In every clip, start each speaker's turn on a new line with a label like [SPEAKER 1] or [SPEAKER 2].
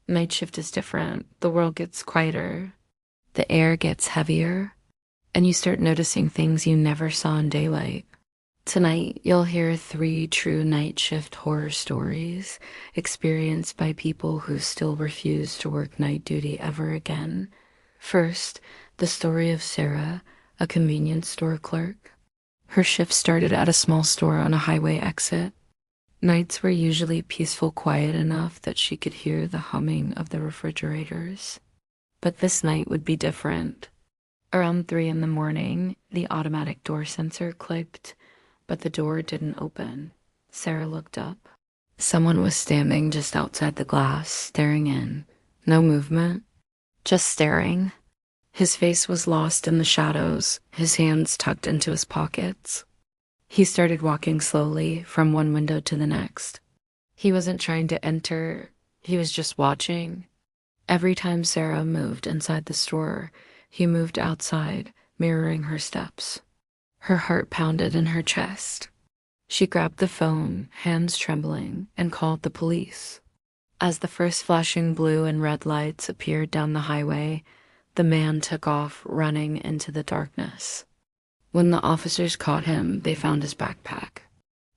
[SPEAKER 1] Night shift is different. The world gets quieter, the air gets heavier, and you start noticing things you never saw in daylight. Tonight, you'll hear 3 true night shift horror stories experienced by people who still refuse to work night duty ever again. First, the story of Sarah, a convenience store clerk. Her shift started at a small store on a highway exit. Nights were usually peaceful, quiet enough that she could hear the humming of the refrigerators. But this night would be different. Around 3 in the morning, the automatic door sensor clicked, but the door didn't open. Sarah looked up. Someone was standing just outside the glass, staring in. No movement, just staring. His face was lost in the shadows, his hands tucked into his pockets. He started walking slowly from one window to the next. He wasn't trying to enter, he was just watching. Every time Sarah moved inside the store, he moved outside, mirroring her steps. Her heart pounded in her chest. She grabbed the phone, hands trembling, and called the police. As the first flashing blue and red lights appeared down the highway, the man took off, running into the darkness. When the officers caught him, they found his backpack.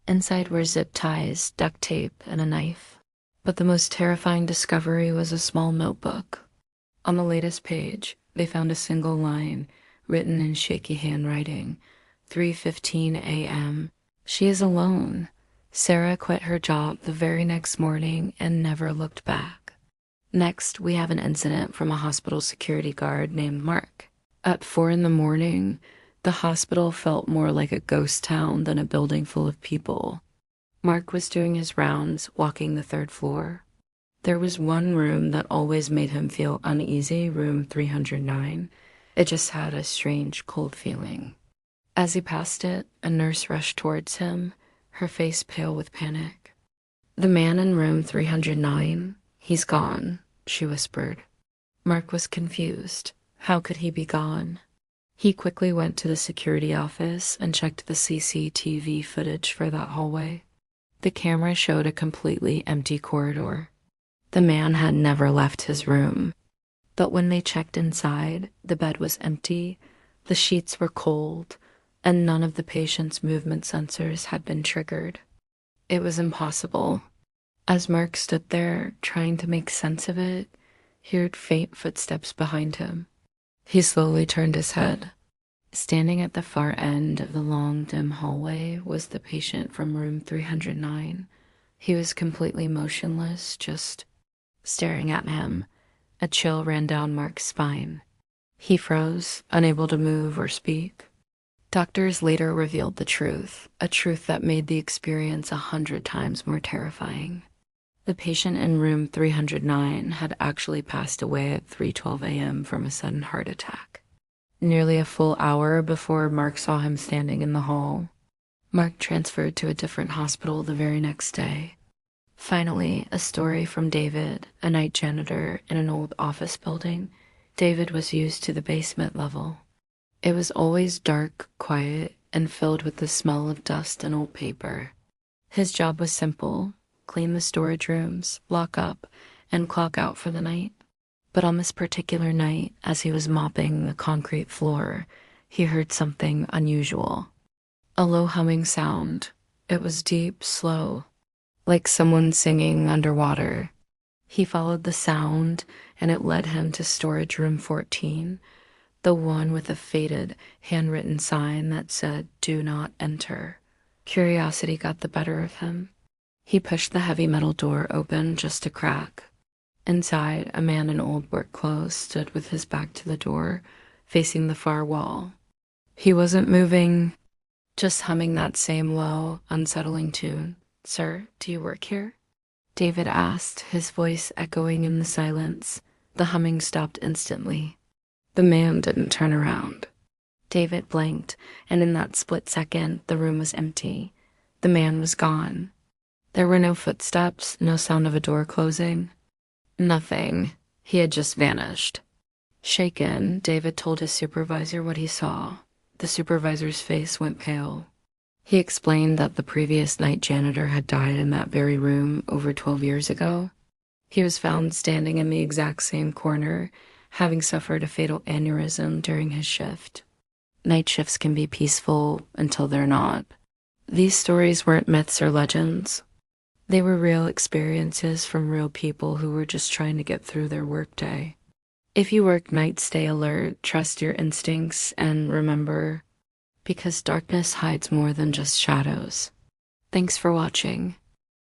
[SPEAKER 1] Inside were zip ties, duct tape, and a knife. But the most terrifying discovery was a small notebook. On the latest page, they found a single line, written in shaky handwriting. 3:15 a.m. She is alone. Sarah quit her job the very next morning and never looked back. Next, we have an incident from a hospital security guard named Mark. At 4 in the morning, the hospital felt more like a ghost town than a building full of people. Mark was doing his rounds, walking the 3rd floor. There was one room that always made him feel uneasy, room 309. It just had a strange, cold feeling. As he passed it, a nurse rushed towards him, her face pale with panic. "The man in room 309, he's gone," she whispered. Mark was confused. How could he be gone? He quickly went to the security office and checked the CCTV footage for that hallway. The camera showed a completely empty corridor. The man had never left his room. But when they checked inside, the bed was empty, the sheets were cold, and none of the patient's movement sensors had been triggered. It was impossible. As Mark stood there, trying to make sense of it, he heard faint footsteps behind him. He slowly turned his head. Standing at the far end of the long, dim hallway was the patient from room 309. He was completely motionless, just staring at him. A chill ran down Mark's spine. He froze, unable to move or speak. Doctors later revealed the truth, a truth that made the experience 100 times more terrifying. The patient in room 309 had actually passed away at 3:12 a.m. from a sudden heart attack. Nearly a full hour before Mark saw him standing in the hall. Mark transferred to a different hospital the very next day. Finally, a story from David, a night janitor in an old office building. David was used to the basement level. It was always dark, quiet, and filled with the smell of dust and old paper. His job was simple: clean the storage rooms, lock up, and clock out for the night. But on this particular night, as he was mopping the concrete floor, he heard something unusual. A low humming sound. It was deep, slow, like someone singing underwater. He followed the sound, and it led him to storage room 14, the one with a faded, handwritten sign that said, "Do not enter." Curiosity got the better of him. He pushed the heavy metal door open just a crack. Inside, a man in old work clothes stood with his back to the door, facing the far wall. He wasn't moving, just humming that same low, unsettling tune. "Sir, do you work here?" David asked, his voice echoing in the silence. The humming stopped instantly. The man didn't turn around. David blinked, and in that split second, the room was empty. The man was gone. There were no footsteps, no sound of a door closing. Nothing. He had just vanished. Shaken, David told his supervisor what he saw. The supervisor's face went pale. He explained that the previous night janitor had died in that very room over 12 years ago. He was found standing in the exact same corner, having suffered a fatal aneurysm during his shift. Night shifts can be peaceful until they're not. These stories weren't myths or legends. They were real experiences from real people who were just trying to get through their workday. If you work nights, stay alert, trust your instincts, and remember, because darkness hides more than just shadows. Thanks for watching.